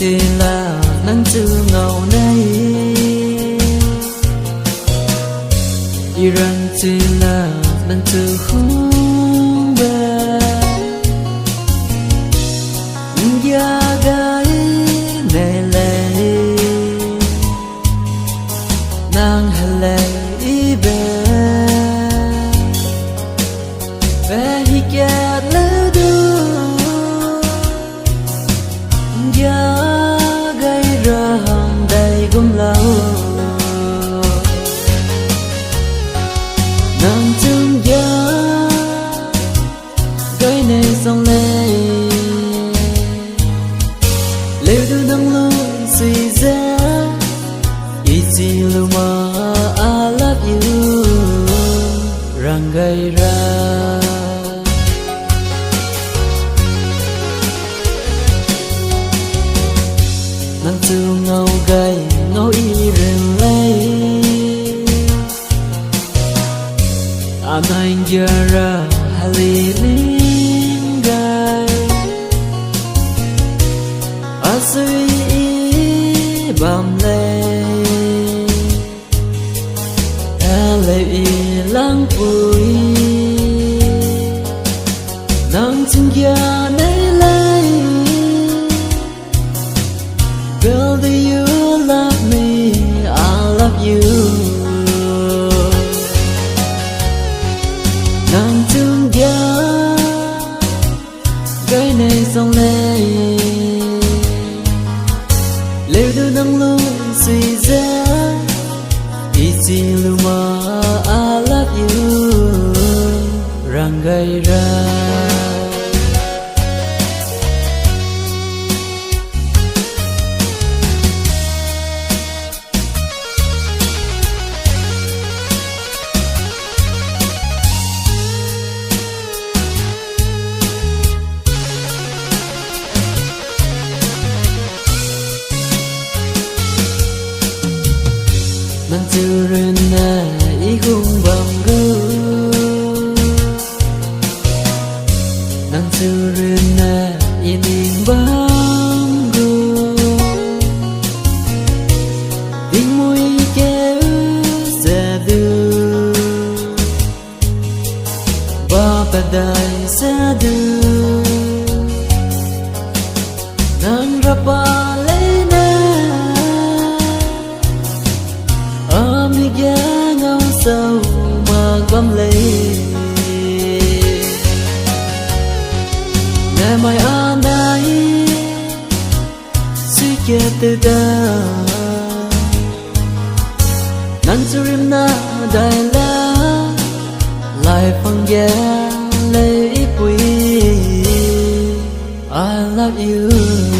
chỉ là nắng chưa ngầu nay rằng chỉ là nắng chưa không về gia gái nề lệ nàng lệ về về hi kẹt lỡ đưa gia gây ra hàng đầy gom lâu nàng chung gia gây nên sông lệ lêu đưa nắng luôn suy ra chỉ lưu mà I love you rằng gây ra nắng chiều ngâu gầy ngâu y rừng lây anh anh giờ ra hali linh gầy suy bầm lệ lệ lãng vui nắng chân gia nấy lấy Girl, do you love me? I love you nắng chân gia cái này sông lệ lêu đưa nắng luôn suy ra chỉ lưu mà I love you rằng gây ra nắng chiều rên nè ý hung bằng gư nắng chiều rên nè ý niềm bằng gư tiếng môi kéo sẽ đưa ba bà đại sẽ đưa nắng ra ba lấy nè giá ngâu sâu mà gom lấy ngày mai anh ấy suy kia từ ta nắng chiều na đại la lại phong giá lấy quý I love you